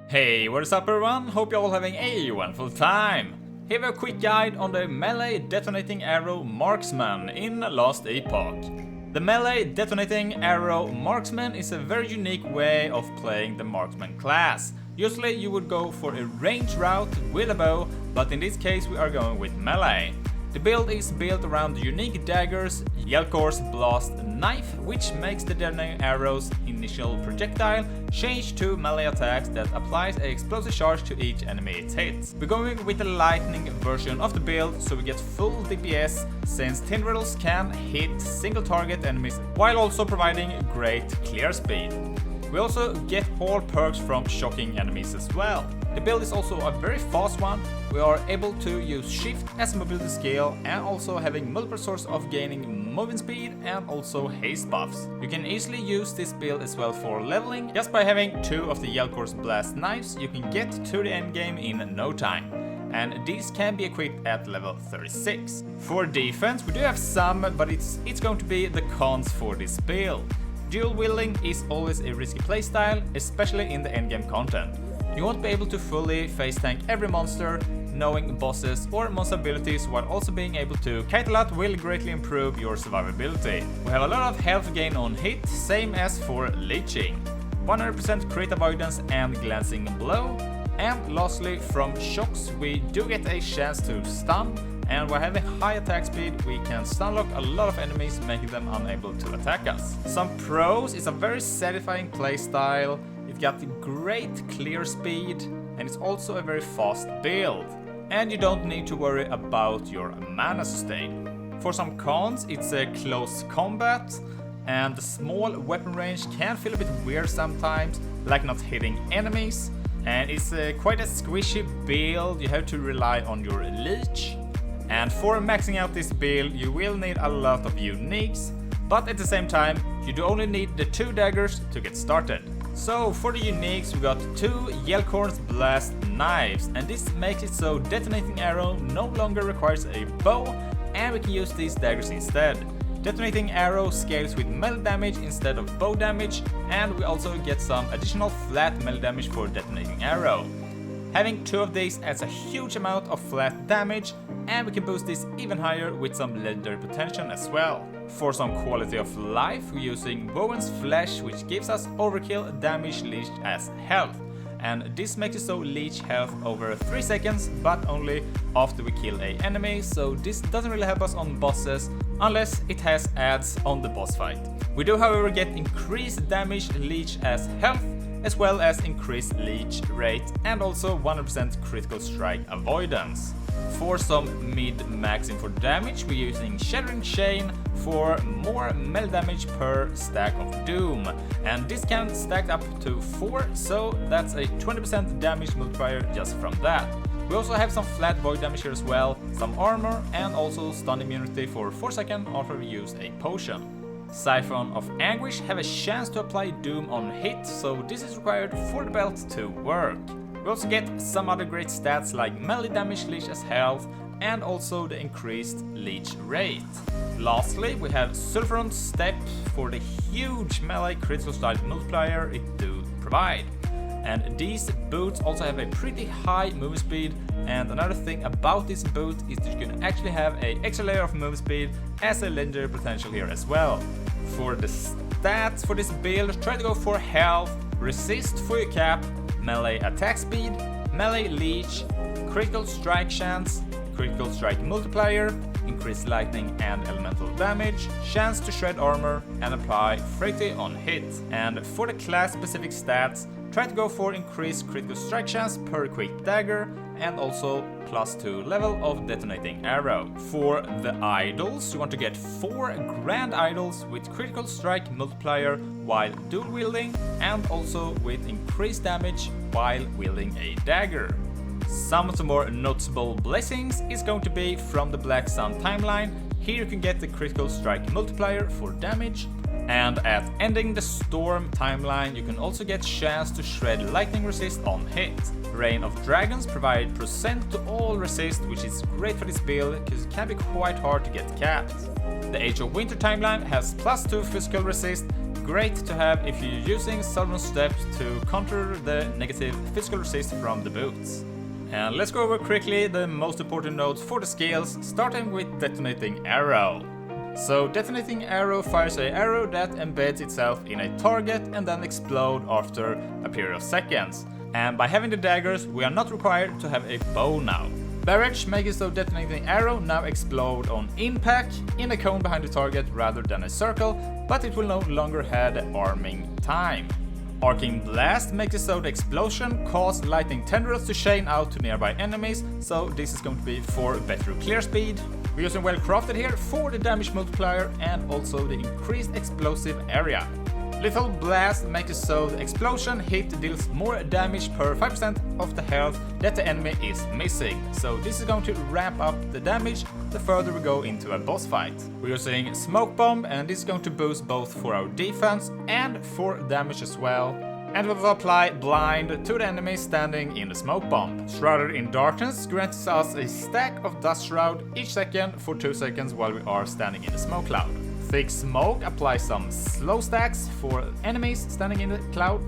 Hey, what is up everyone? Hope you're all having a wonderful time. Here a quick guide on the melee Detonating Arrow Marksman in Last Epoch. The melee Detonating Arrow Marksman is a very unique way of playing the Marksman class. Usually you would go for a range route with a bow, but in this case we are going with melee. The build is built around the unique daggers, Yelkor's Blast Knife, which makes the Detonating Arrow's initial projectile change to melee attacks that applies an explosive charge to each enemy it hits. We're going with the lightning version of the build, so we get full DPS since tendrils can hit single target enemies while also providing great clear speed. We also get all perks from shocking enemies as well. The build is also a very fast one. We are able to use shift as a mobility skill and also having multiple sources of gaining movement speed and also haste buffs. You can easily use this build as well for leveling. Just by having 2 of the Yelkor's Blast Knives you can get to the end game in no time. And these can be equipped at level 36. For defense we do have some, but it's going to be the cons for this build. Dual wielding is always a risky playstyle, especially in the endgame content. You won't be able to fully face tank every monster, knowing bosses or monster abilities while also being able to kite a lot will greatly improve your survivability. We have a lot of health gain on hit, same as for leeching. 100% crit avoidance and glancing blow. And lastly, from shocks we do get a chance to stun, and by having high attack speed we can stun lock a lot of enemies, making them unable to attack us. Some pros is a very satisfying playstyle. It got great clear speed and it's also a very fast build. And you don't need to worry about your mana sustain. For some cons, it's a close combat and the small weapon range can feel a bit weird sometimes, like not hitting enemies. And it's quite a squishy build, you have to rely on your leech. And for maxing out this build you will need a lot of uniques, but at the same time you do only need the 2 daggers to get started. So for the uniques we got 2 Yelkor's Blast Knives, and this makes it so Detonating Arrow no longer requires a bow and we can use these daggers instead. Detonating Arrow scales with melee damage instead of bow damage, and we also get some additional flat melee damage for Detonating Arrow. Having 2 of these adds a huge amount of flat damage, and we can boost this even higher with some legendary potential as well. For some quality of life we're using Woven's Flesh, which gives us overkill damage leached as health. And this makes it so leech health over 3 seconds, but only after we kill a enemy, so this doesn't really help us on bosses unless it has adds on the boss fight. We do however get increased damage leech as health, as well as increased leech rate and also 100% critical strike avoidance. For some mid-maxing for damage we're using Shattering Chain for more melee damage per stack of doom, and this can stack up to 4, so that's a 20% damage multiplier just from that. We also have some flat void damage here as well, some armor and also stun immunity for 4 seconds after we use a potion. Siphon of Anguish have a chance to apply doom on hit, so this is required for the belt to work. We also get some other great stats like melee damage leech as health and also the increased leech rate. Lastly we have Sulfuron Step for the huge melee critical strike multiplier it do provide. And these boots also have a pretty high movement speed, and another thing about this boot is that you can actually have an extra layer of movement speed as a legendary potential here as well. For the stats for this build, try to go for health, resist for your cap, melee attack speed, melee leech, critical strike chance, critical strike multiplier, increased lightning and elemental damage, chance to shred armor, and apply frailty on hit. And for the class specific stats, try to go for increased critical strike chance per equipped dagger and also +2 level of Detonating Arrow. For the idols, you want to get 4 grand idols with critical strike multiplier while dual wielding and also with increased damage while wielding a dagger. Some of the more noticeable blessings is going to be from the Black Sun timeline. Here you can get the critical strike multiplier for damage. And at Ending the Storm timeline you can also get chance to shred lightning resist on hit. Reign of Dragons provide % to all resist, which is great for this build because it can be quite hard to get capped. The Age of Winter timeline has +2 physical resist, great to have if you're using Usefull Stats to counter the negative physical resist from the boots. And let's go over quickly the most important notes for the skills, starting with Detonating Arrow. So Detonating Arrow fires an arrow that embeds itself in a target and then explodes after a period of seconds. And by having the daggers, we are not required to have a bow now. Barrage makes it so Detonating Arrow now explode on impact in a cone behind the target rather than a circle, but it will no longer have the arming time. Arcing Blast makes it so the explosion causes lightning tendrils to chain out to nearby enemies, so this is going to be for better clear speed. We're using Well Crafted here for the damage multiplier and also the increased explosive area. Lethal Blast makes it so the explosion hit deals more damage per 5% of the health that the enemy is missing, so this is going to ramp up the damage the further we go into a boss fight. We're using Smoke Bomb, and this is going to boost both for our defense and for damage as well. And we will apply Blind to the enemy standing in the Smoke Bomb. Shrouded in Darkness grants us a stack of Dust Shroud each second for 2 seconds while we are standing in the Smoke Cloud. Thick Smoke applies some slow stacks for enemies standing in the cloud.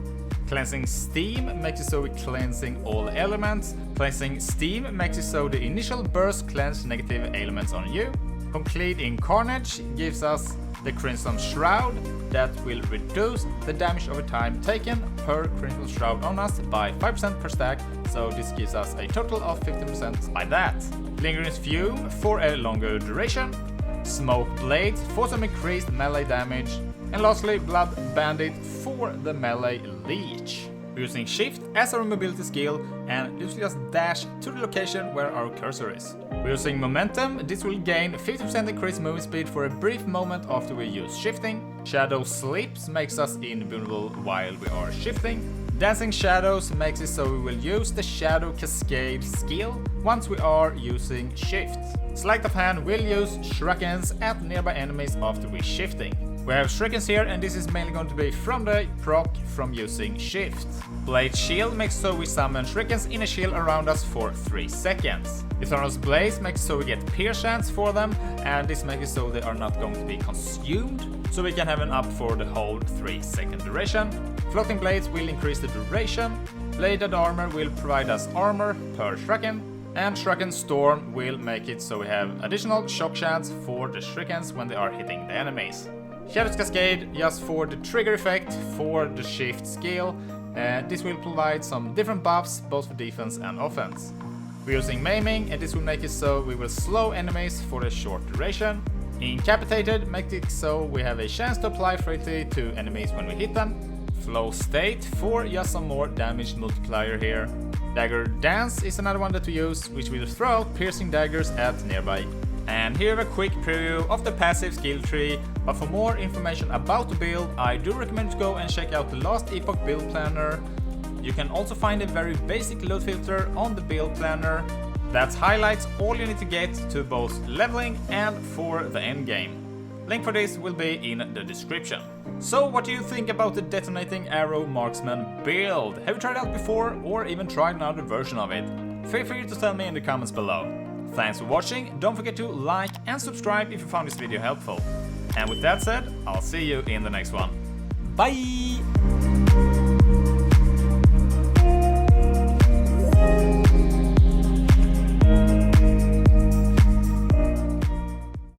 Cleansing Steam makes it so we're cleansing all elements. Cleansing Steam makes it so the initial burst cleanses negative elements on you. Complete in Carnage gives us the Crimson Shroud that will reduce the damage over time taken per Crimson Shroud on us by 5% per stack, so this gives us a total of 50% by that. Lingering Fume for a longer duration. Smoke Blade for some increased melee damage, and lastly Blood Bandit for the melee leech. We're using Shift as our mobility skill, and this will just dash to the location where our cursor is. We're using Momentum. This will gain 50% increased movement speed for a brief moment after we use shifting. Shadow Sleeps makes us invulnerable while we are shifting. Dancing Shadows makes it so we will use the Shadow Cascade skill once we are using Shift. Sleight of Hand will use Shurikens at nearby enemies after we're shifting. We have Shurikens here, and this is mainly going to be from the proc from using Shift. Blade Shield makes so we summon Shurikens in a shield around us for 3 seconds. Eternal's Blaze makes so we get pierce chance for them, and this makes it so they are not going to be consumed, so we can have an up for the whole 3-second duration. Floating Blades will increase the duration. Bladed Armor will provide us armor per Shuriken. And Shuriken Storm will make it so we have additional shock chance for the Shurikens when they are hitting the enemies. Shadow's Cascade just for the trigger effect for the Shift skill. This will provide some different buffs both for defense and offense. We're using Maiming, and this will make it so we will slow enemies for a short duration. Incapacitated makes it so we have a chance to apply frailty to enemies when we hit them. Flow State for just some more damage multiplier here. Dagger Dance is another one that we use, which will throw out piercing daggers at nearby. And here a quick preview of the passive skill tree, but for more information about the build, I do recommend to go and check out the last Epoch build planner. You can also find a very basic load filter on the build planner that highlights all you need to get to both leveling and for the end game. Link for this will be in the description. So what do you think about the Detonating Arrow Marksman build? Have you tried it out before or even tried another version of it? Feel free to tell me in the comments below. Thanks for watching, don't forget to like and subscribe if you found this video helpful. And with that said, I'll see you in the next one. Bye!